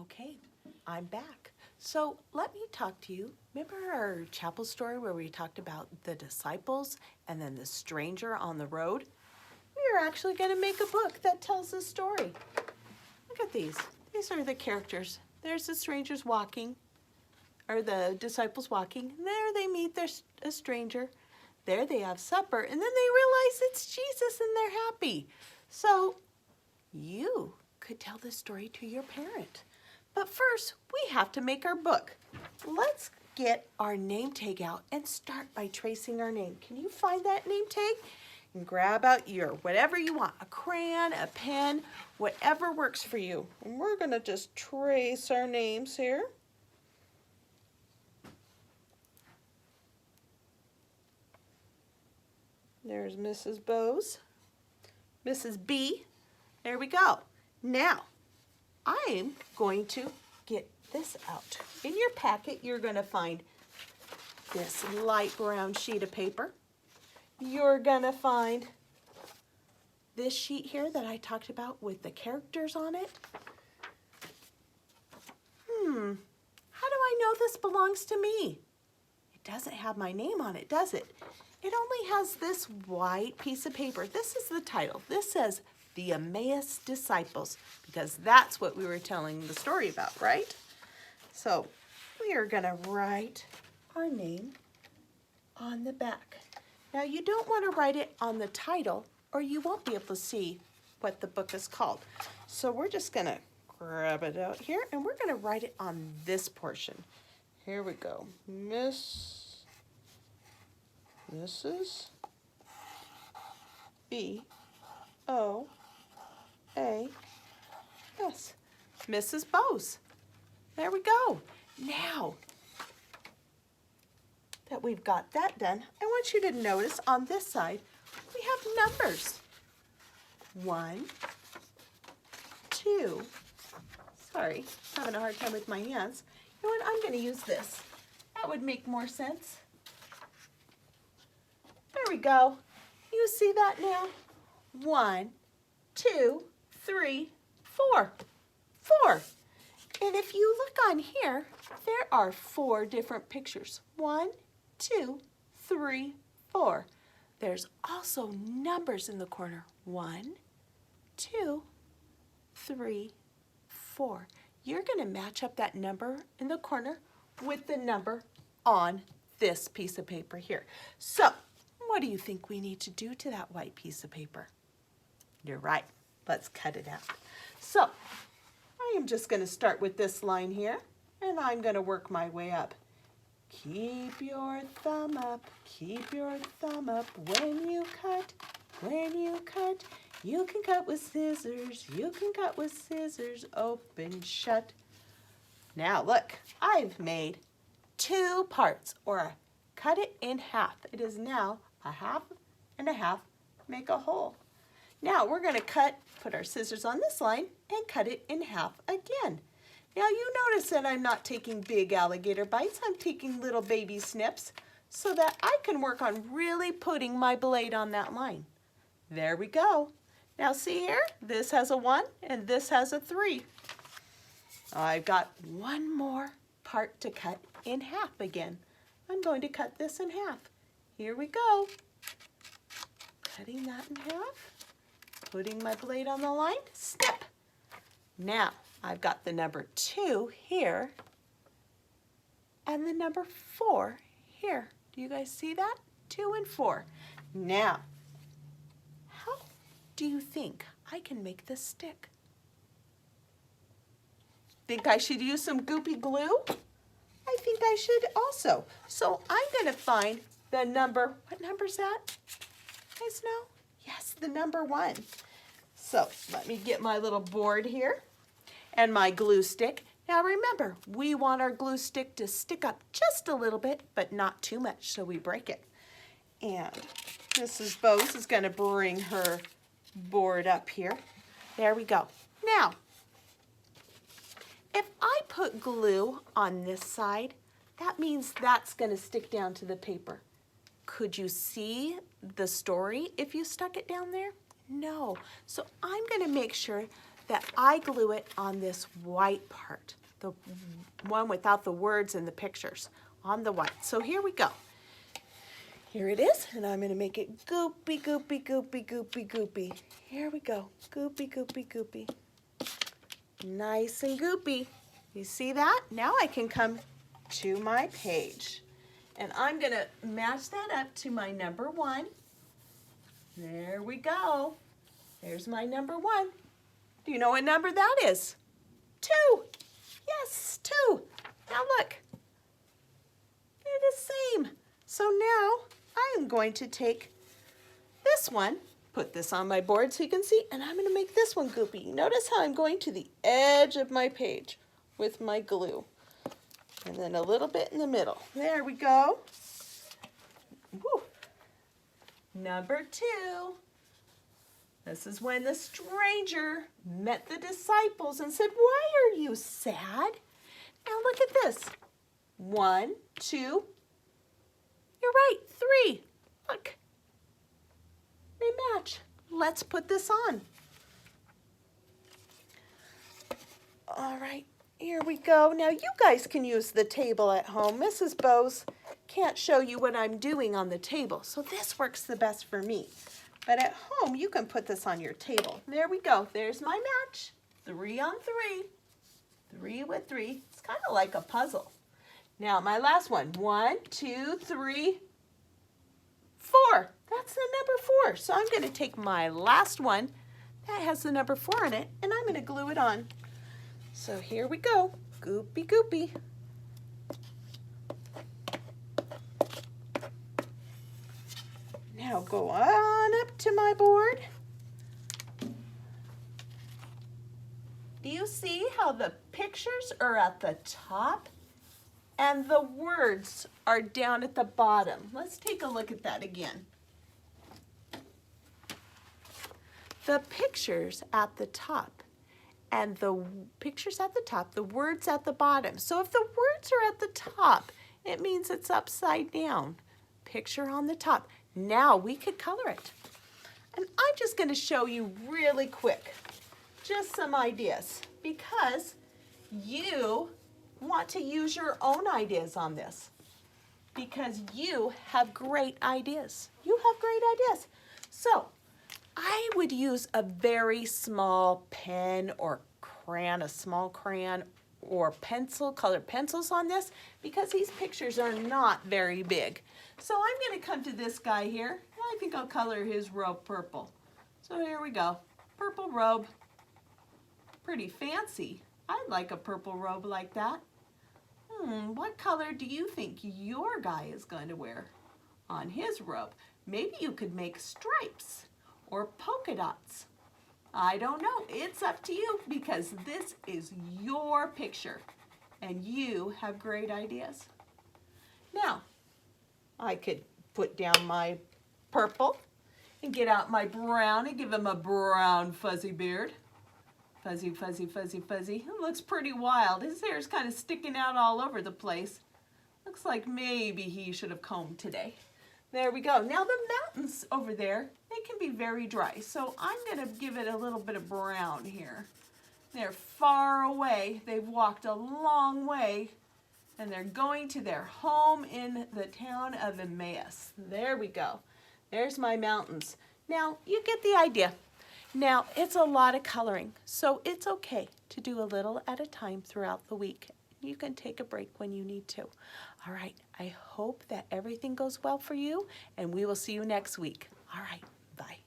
Okay, I'm back. So let me talk to you. Remember our chapel story where we talked about the disciples and then the stranger on the road? We are actually going to make a book that tells the story. Look at these. These are the characters. There's the strangers walking, or the disciples walking. There they meet a stranger. There they have supper, and then they realize it's Jesus and they're happy. So you could tell this story to your parent. But first, we have to make our book. Let's get our name tag out and start by tracing our name. Can you find that name tag? And grab out your whatever you want, a crayon, a pen, whatever works for you. And we're gonna just trace our names here. There's Mrs. Bose, Mrs. B. There we go. Now, I'm going to get this out. In your packet, you're going to find this light brown sheet of paper. You're going to find this sheet here that I talked about with the characters on it. How do I know this belongs to me? It doesn't have my name on it, does it? It only has this white piece of paper. This is the title. This says the Emmaus disciples, because that's what we were telling the story about, right? So we are going to write our name on the back. Now you don't want to write it on the title or you won't be able to see what the book is called. So we're just going to grab it out here and we're going to write it on this portion. Here we go. Mrs. B-O-A-S. Mrs. Bose. There we go. Now that we've got that done, I want you to notice on this side, we have numbers. 1, 2, sorry, having a hard time with my hands. You know what, I'm gonna use this. That would make more sense. There we go. You see that now? 1, 2, 3, 4. 4. And if you look on here, there are 4 different pictures. 1, 2, 3, 4. There's also numbers in the corner. 1, 2, 3, 4. You're going to match up that number in the corner with the number on this piece of paper here. So, what do you think we need to do to that white piece of paper? You're right. Let's cut it out. So, I am just going to start with this line here, and I'm going to work my way up. Keep your thumb up, keep your thumb up when you cut, when you cut. You can cut with scissors, you can cut with scissors, open, shut. Now look, I've made 2 parts, or cut it in half. It is now a half and a half, make a hole. Now we're going to put our scissors on this line and cut it in half again. Now you notice that I'm not taking big alligator bites, I'm taking little baby snips so that I can work on really putting my blade on that line. There we go. Now see here, this has a 1 and this has a 3. I've got one more part to cut in half again. I'm going to cut this in half. Here we go. Cutting that in half, putting my blade on the line, snip. Now, I've got the number 2 here and the number 4 here. Do you guys see that? 2 and 4. Now, how do you think I can make this stick? Think I should use some goopy glue? I think I should also. So I'm going to find the number, what number is that? You guys know? Yes, the number 1. So let me get my little board here and my glue stick. Now remember, we want our glue stick to stick up just a little bit, but not too much, so we break it. And Mrs. Bose is going to bring her board up here. There we go. Now, if I put glue on this side, that means that's going to stick down to the paper. Could you see the story if you stuck it down there? No. So I'm going to make sure that I glue it on this white part, the one without the words and the pictures, on the white. So here we go. Here it is, and I'm going to make it goopy, goopy, goopy, goopy, goopy. Here we go. Goopy, goopy, goopy. Nice and goopy. You see that? Now I can come to my page. And I'm going to match that up to my number 1. There we go. There's my number 1. Do you know what number that is? 2. Yes, 2. Now look. They're the same. So now I am going to take this one, put this on my board so you can see, and I'm going to make this one goopy. Notice how I'm going to the edge of my page with my glue. And then a little bit in the middle. There we go. Woo. Number 2. This is when the stranger met the disciples and said, "Why are you sad?" Now look at this. 1, 2. You're right, 3. Look. They match. Let's put this on. All right. Here we go. Now you guys can use the table at home. Mrs. Bose can't show you what I'm doing on the table, so this works the best for me. But at home, you can put this on your table. There we go. There's my match. 3 on 3. 3 with 3. It's kind of like a puzzle. Now my last one. 1, 2, 3, 4. That's the number 4. So I'm going to take my last one that has the number 4 in it, and I'm going to glue it on. So here we go, goopy goopy. Now go on up to my board. Do you see how the pictures are at the top and the words are down at the bottom? Let's take a look at that again. The pictures at the top. And the pictures at the top, the words at the bottom. So if the words are at the top, it means it's upside down. Picture on the top. Now we could color it. And I'm just going to show you really quick, just some ideas, because you want to use your own ideas on this, because you have great ideas. You have great ideas. So I would use a very small pen or crayon, a small crayon or pencil, colored pencils on this, because these pictures are not very big. So I'm going to come to this guy here. I think I'll color his robe purple. So here we go. Purple robe. Pretty fancy. I'd like a purple robe like that. What color do you think your guy is going to wear on his robe? Maybe you could make stripes or polka dots. I don't know. It's up to you, because this is your picture and you have great ideas. Now, I could put down my purple and get out my brown and give him a brown fuzzy beard. Fuzzy, fuzzy, fuzzy, fuzzy. It looks pretty wild. His hair's kind of sticking out all over the place. Looks like maybe he should have combed today. There we go. Now the mountains over there, they can be very dry. So I'm going to give it a little bit of brown here. They're far away. They've walked a long way, and they're going to their home in the town of Emmaus. There we go. There's my mountains. Now you get the idea. Now it's a lot of coloring, so it's okay to do a little at a time throughout the week. You can take a break when you need to. All right, I hope that everything goes well for you, and we will see you next week. All right, bye.